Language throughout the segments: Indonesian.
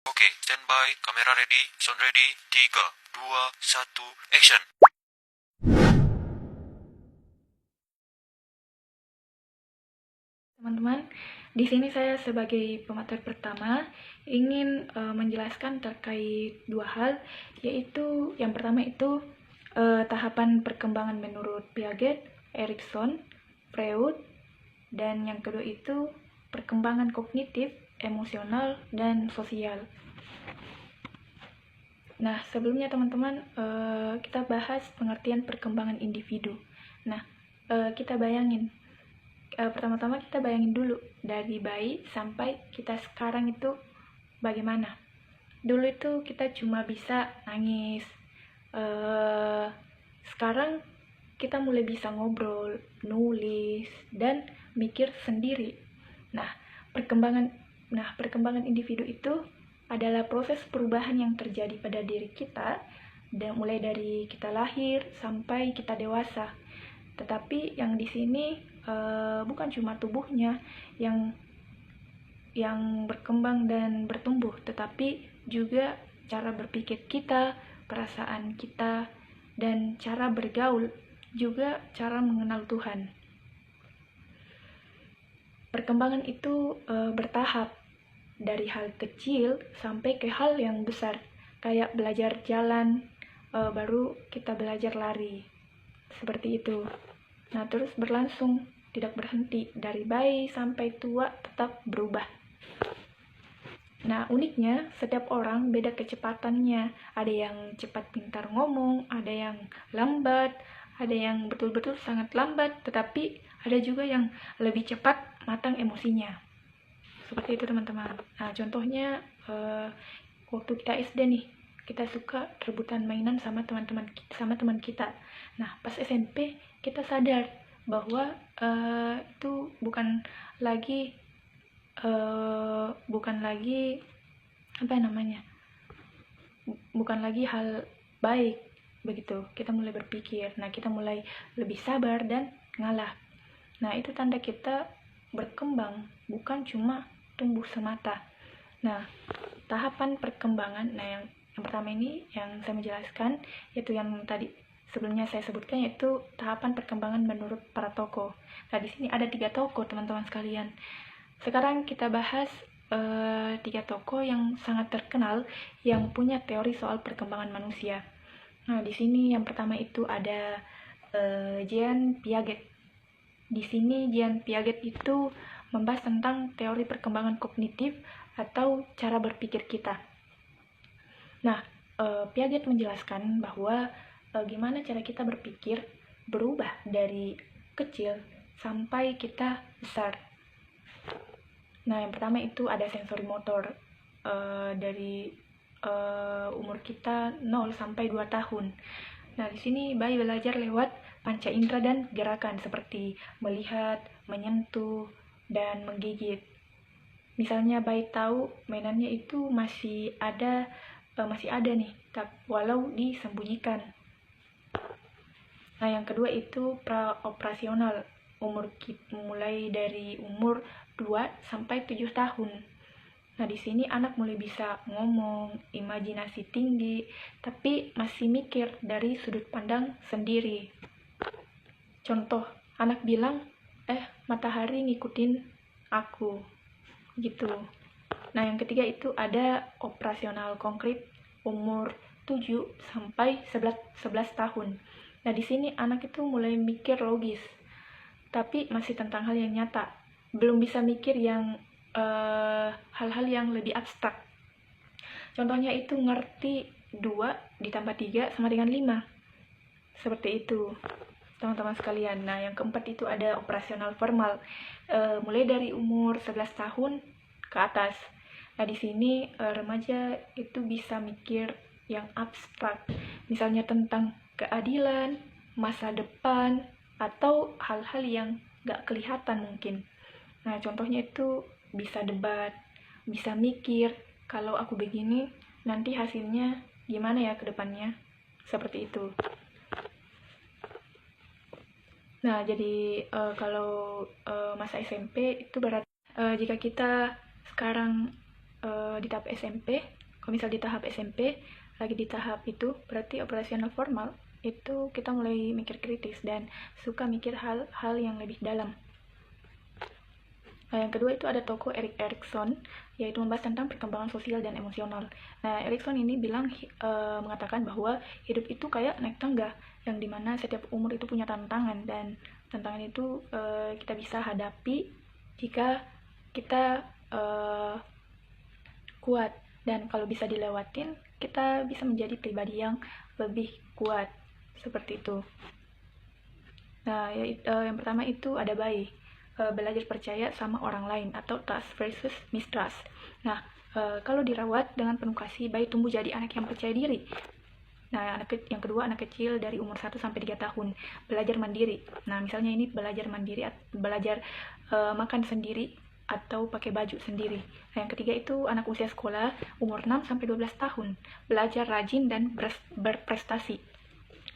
Oke, standby, kamera ready, sound ready, 3, 2, 1, action. Teman-teman, di sini saya sebagai pemateri pertama ingin menjelaskan terkait dua hal, yaitu yang pertama itu tahapan perkembangan menurut Piaget, Erikson, Freud, dan yang kedua itu perkembangan kognitif, emosional, dan sosial. Nah, sebelumnya teman-teman, kita bahas pengertian perkembangan individu. Nah, kita bayangin, pertama-tama kita bayangin dulu dari bayi sampai kita sekarang itu bagaimana. Dulu itu kita cuma bisa nangis, sekarang kita mulai bisa ngobrol, nulis, dan mikir sendiri. Nah, perkembangan individu itu adalah proses perubahan yang terjadi pada diri kita, dan mulai dari kita lahir sampai kita dewasa. Tetapi yang di sini bukan cuma tubuhnya yang berkembang dan bertumbuh, tetapi juga cara berpikir kita, perasaan kita, dan cara bergaul, juga cara mengenal Tuhan. Perkembangan itu bertahap, dari hal kecil sampai ke hal yang besar, kayak belajar jalan, baru kita belajar lari, seperti itu. Nah, terus berlangsung, tidak berhenti, dari bayi sampai tua tetap berubah. Nah, uniknya, setiap orang beda kecepatannya. Ada yang cepat pintar ngomong, ada yang lambat, ada yang betul-betul sangat lambat, tetapi ada juga yang lebih cepat matang emosinya. Seperti itu, teman-teman. Nah, contohnya, waktu kita SD nih, kita suka rebutan mainan sama teman kita. Nah, pas SMP kita sadar bahwa itu bukan lagi bukan lagi hal baik begitu. Kita mulai berpikir, nah kita mulai lebih sabar dan ngalah. Nah, itu tanda kita berkembang, bukan cuma tumbuh semata. Nah, tahapan perkembangan, yang pertama ini yang saya menjelaskan, yaitu yang tadi sebelumnya saya sebutkan, yaitu tahapan perkembangan menurut para tokoh. Nah, di sini ada 3 tokoh, teman-teman sekalian. Sekarang kita bahas 3 tokoh yang sangat terkenal yang punya teori soal perkembangan manusia. Nah, di sini yang pertama itu ada Jean Piaget. Di sini Jean Piaget itu membahas tentang teori perkembangan kognitif atau cara berpikir kita. Nah, Piaget menjelaskan bahwa gimana cara kita berpikir berubah dari kecil sampai kita besar. Nah, yang pertama itu ada sensori motor, dari umur kita 0 sampai 2 tahun. Nah, di sini bayi belajar lewat panca indera dan gerakan seperti melihat, menyentuh, dan menggigit. Misalnya bayi tahu mainannya itu masih ada nih, walau disembunyikan. Nah, yang kedua itu praoperasional, mulai dari umur 2 sampai 7 tahun. Nah, di sini anak mulai bisa ngomong, imajinasi tinggi, tapi masih mikir dari sudut pandang sendiri. Contoh, anak bilang, matahari ngikutin aku, gitu. Nah, yang ketiga itu ada operasional konkret, umur 7 sampai 11 tahun. Nah, di sini anak itu mulai mikir logis, tapi masih tentang hal yang nyata. Belum bisa mikir yang hal-hal yang lebih abstrak. Contohnya itu ngerti 2 ditambah 3 sama dengan 5. Seperti itu, teman-teman sekalian. Nah, yang keempat itu ada operasional formal, mulai dari umur 11 tahun ke atas. Nah, di sini remaja itu bisa mikir yang abstrak, misalnya tentang keadilan, masa depan, atau hal-hal yang gak kelihatan mungkin. Nah, contohnya itu bisa debat, bisa mikir, kalau aku begini, nanti hasilnya gimana ya ke depannya, seperti itu. Nah, jadi kalau masa SMP itu berarti jika kita sekarang di tahap SMP. Kalau misal di tahap SMP lagi di tahap itu berarti operasional formal, itu kita mulai mikir kritis dan suka mikir hal-hal yang lebih dalam. Nah, yang kedua itu ada tokoh Erik Erikson, yaitu membahas tentang perkembangan sosial dan emosional. Nah, Erikson ini mengatakan bahwa hidup itu kayak naik tangga, yang dimana setiap umur itu punya tantangan, dan tantangan itu kita bisa hadapi jika kita kuat, dan kalau bisa dilewatin, kita bisa menjadi pribadi yang lebih kuat, seperti itu. Nah, yang pertama itu ada baik, belajar percaya sama orang lain, atau trust versus mistrust. Nah, kalau dirawat dengan penuh kasih, bayi tumbuh jadi anak yang percaya diri. Nah, yang kedua, anak kecil dari umur 1 sampai 3 tahun belajar mandiri. Nah, misalnya ini belajar mandiri, belajar makan sendiri atau pakai baju sendiri. Nah, yang ketiga itu anak usia sekolah umur 6 sampai 12 tahun belajar rajin dan berprestasi.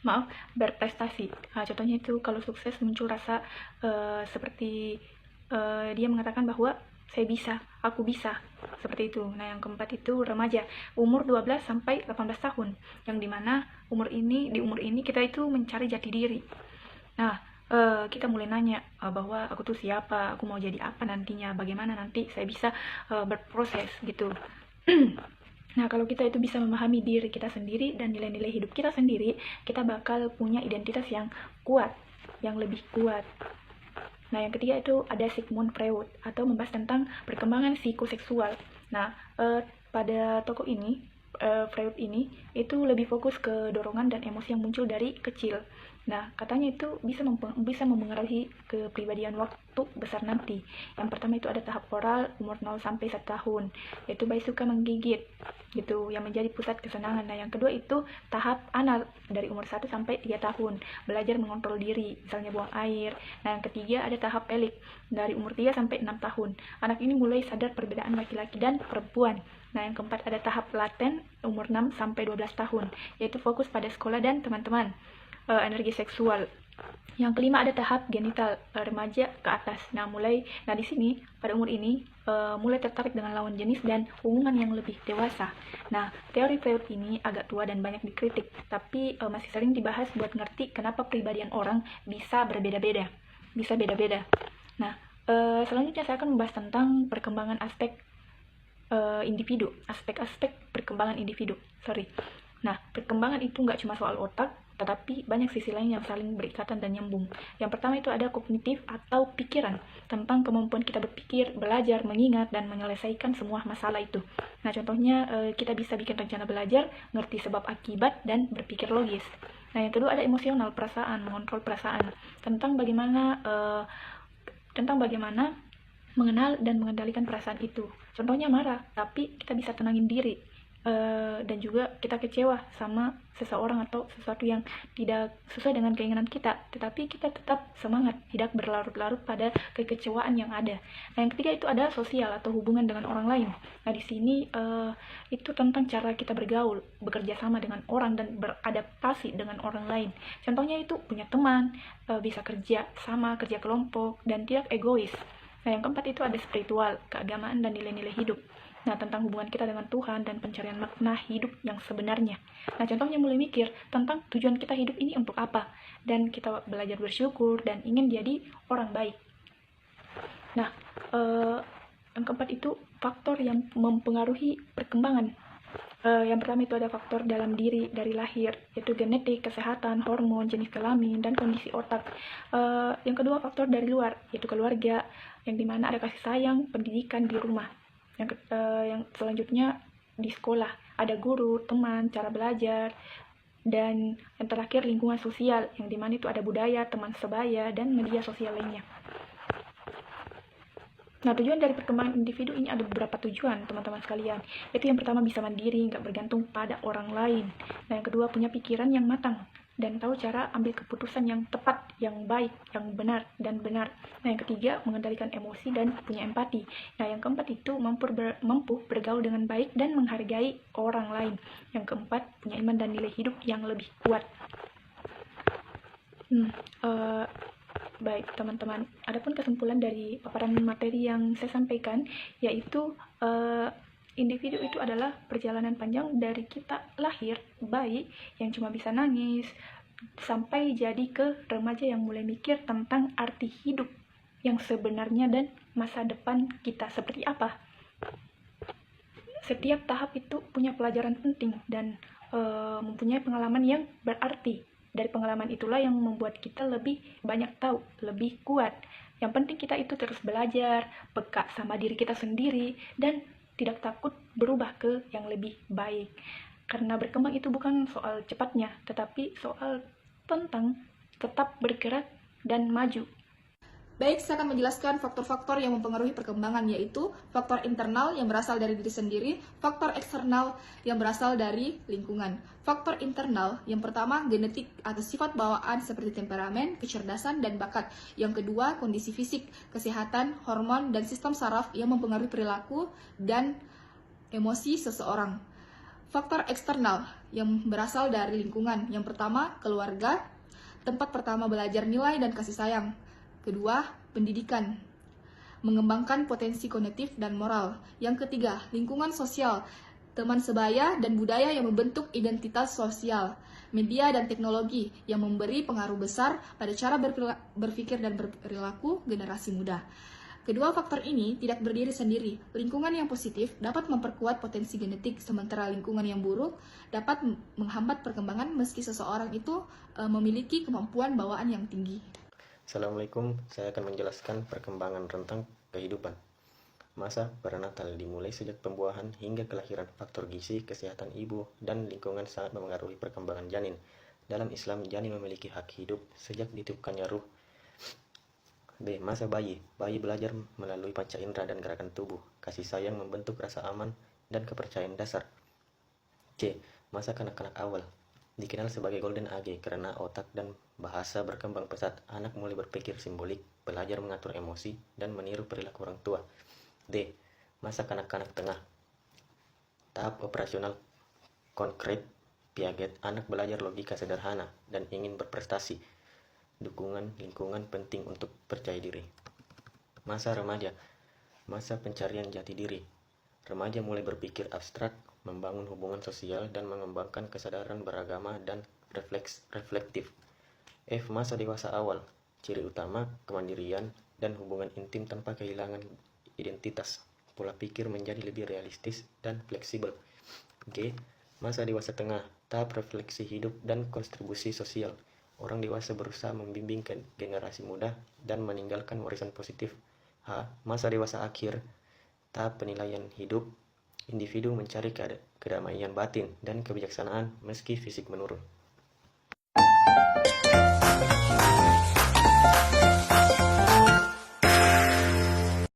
Nah, contohnya itu kalau sukses muncul rasa seperti dia mengatakan bahwa saya bisa, aku bisa, seperti itu. Nah, yang keempat itu remaja umur 12 sampai 18 tahun, yang dimana di umur ini kita itu mencari jati diri. Nah, kita mulai nanya bahwa aku tuh siapa, aku mau jadi apa nantinya, bagaimana nanti saya bisa berproses gitu. Nah, kalau kita itu bisa memahami diri kita sendiri dan nilai-nilai hidup kita sendiri, kita bakal punya identitas yang kuat, yang lebih kuat. Nah, yang ketiga itu ada Sigmund Freud, atau membahas tentang perkembangan psikoseksual. Nah, pada tokoh ini, Freud ini, itu lebih fokus ke dorongan dan emosi yang muncul dari kecil. Nah, katanya itu bisa mempengaruhi kepribadian waktu besar nanti. Yang pertama itu ada tahap oral umur 0 sampai 1 tahun, yaitu bayi suka menggigit, gitu, yang menjadi pusat kesenangan. Nah, yang kedua itu tahap anal dari umur 1 sampai 3 tahun, belajar mengontrol diri, misalnya buang air. Nah, yang ketiga ada tahap pelik dari umur 3 sampai 6 tahun. Anak ini mulai sadar perbedaan laki-laki dan perempuan. Nah, yang keempat ada tahap laten umur 6 sampai 12 tahun, yaitu fokus pada sekolah dan teman-teman. Energi seksual. Yang kelima ada tahap genital, remaja ke atas. Nah, di sini pada umur ini mulai tertarik dengan lawan jenis dan hubungan yang lebih dewasa. Nah, teori Freud ini agak tua dan banyak dikritik, tapi masih sering dibahas buat ngerti kenapa kepribadian orang bisa berbeda-beda, bisa beda-beda. Nah, selanjutnya saya akan membahas tentang perkembangan aspek aspek-aspek perkembangan individu. Nah, perkembangan itu nggak cuma soal otak, tetapi banyak sisi lain yang saling berikatan dan nyambung. Yang pertama itu ada kognitif atau pikiran, tentang kemampuan kita berpikir, belajar, mengingat, dan menyelesaikan semua masalah itu. Nah, contohnya kita bisa bikin rencana belajar, ngerti sebab akibat, dan berpikir logis. Nah, yang kedua ada emosional, perasaan, mengontrol perasaan, tentang bagaimana mengenal dan mengendalikan perasaan itu. Contohnya marah, tapi kita bisa tenangin diri. Dan juga kita kecewa sama seseorang atau sesuatu yang tidak sesuai dengan keinginan kita, tetapi kita tetap semangat, tidak berlarut-larut pada kekecewaan yang ada. Nah, yang ketiga itu ada sosial atau hubungan dengan orang lain. Nah, di sini itu tentang cara kita bergaul, bekerja sama dengan orang, dan beradaptasi dengan orang lain. Contohnya itu punya teman, bisa kerja sama, kerja kelompok, dan tidak egois. Nah, yang keempat itu ada spiritual, keagamaan, dan nilai-nilai hidup. Nah, tentang hubungan kita dengan Tuhan dan pencarian makna hidup yang sebenarnya. Nah, contohnya mulai mikir tentang tujuan kita hidup ini untuk apa, dan kita belajar bersyukur dan ingin jadi orang baik. Nah, yang keempat itu faktor yang mempengaruhi perkembangan. Yang pertama itu ada faktor dalam diri dari lahir, yaitu genetik, kesehatan, hormon, jenis kelamin, dan kondisi otak. Yang kedua faktor dari luar, yaitu keluarga, yang dimana ada kasih sayang, pendidikan di rumah. Yang selanjutnya di sekolah ada guru, teman, cara belajar, dan yang terakhir lingkungan sosial, yang dimana itu ada budaya, teman sebaya, dan media sosial lainnya. Nah, tujuan dari perkembangan individu ini ada beberapa tujuan, teman-teman sekalian. Itu yang pertama bisa mandiri, nggak bergantung pada orang lain. Nah, yang kedua punya pikiran yang matang, dan tahu cara ambil keputusan yang tepat, yang baik, yang benar, dan benar. Nah, yang ketiga mengendalikan emosi dan punya empati. Nah, yang keempat itu mampu bergaul dengan baik dan menghargai orang lain. Yang keempat punya iman dan nilai hidup yang lebih kuat. Baik teman-teman, adapun kesimpulan dari paparan materi yang saya sampaikan, yaitu Individu itu adalah perjalanan panjang dari kita lahir, bayi yang cuma bisa nangis, sampai jadi ke remaja yang mulai mikir tentang arti hidup yang sebenarnya dan masa depan kita seperti apa. Setiap tahap itu punya pelajaran penting dan mempunyai pengalaman yang berarti. Dari pengalaman itulah yang membuat kita lebih banyak tahu, lebih kuat. Yang penting kita itu terus belajar, peka sama diri kita sendiri, dan tidak takut berubah ke yang lebih baik. Karena berkembang itu bukan soal cepatnya, tetapi soal tentang tetap bergerak dan maju. Baik, saya akan menjelaskan faktor-faktor yang mempengaruhi perkembangan, yaitu faktor internal yang berasal dari diri sendiri, faktor eksternal yang berasal dari lingkungan. Faktor internal, yang pertama genetik atau sifat bawaan seperti temperamen, kecerdasan, dan bakat. Yang kedua, kondisi fisik, kesehatan, hormon, dan sistem saraf yang mempengaruhi perilaku dan emosi seseorang. Faktor eksternal yang berasal dari lingkungan. Yang pertama, keluarga, tempat pertama belajar nilai dan kasih sayang. Kedua, pendidikan, mengembangkan potensi kognitif dan moral. Yang ketiga, lingkungan sosial, teman sebaya dan budaya yang membentuk identitas sosial. Media dan teknologi yang memberi pengaruh besar pada cara berpikir dan berperilaku generasi muda. Kedua faktor ini tidak berdiri sendiri. Lingkungan yang positif dapat memperkuat potensi genetik, sementara lingkungan yang buruk dapat menghambat perkembangan meski seseorang itu memiliki kemampuan bawaan yang tinggi. Assalamualaikum, saya akan menjelaskan perkembangan rentang kehidupan. Masa perinatal dimulai sejak pembuahan hingga kelahiran. Faktor gizi, kesehatan ibu, dan lingkungan sangat memengaruhi perkembangan janin. Dalam Islam, janin memiliki hak hidup sejak ditiupkannya ruh. B. Masa bayi. Bayi belajar melalui panca indera dan gerakan tubuh. Kasih sayang membentuk rasa aman dan kepercayaan dasar. C. Masa kanak-kanak awal. Dikenal sebagai Golden Age karena otak dan bahasa berkembang pesat. Anak mulai berpikir simbolik, belajar mengatur emosi, dan meniru perilaku orang tua. D. Masa kanak-kanak tengah. Tahap operasional konkret, Piaget. Anak belajar logika sederhana dan ingin berprestasi. Dukungan lingkungan penting untuk percaya diri. Masa remaja. Masa pencarian jati diri. Remaja mulai berpikir abstrak, membangun hubungan sosial, dan mengembangkan kesadaran beragama dan reflektif. F. Masa dewasa awal. Ciri utama, kemandirian, dan hubungan intim tanpa kehilangan identitas. Pola pikir menjadi lebih realistis dan fleksibel. G. Masa dewasa tengah. Tahap refleksi hidup dan kontribusi sosial. Orang dewasa berusaha membimbing generasi muda dan meninggalkan warisan positif. H. Masa dewasa akhir. Tahap penilaian hidup. Individu mencari kedamaian batin dan kebijaksanaan meski fisik menurun.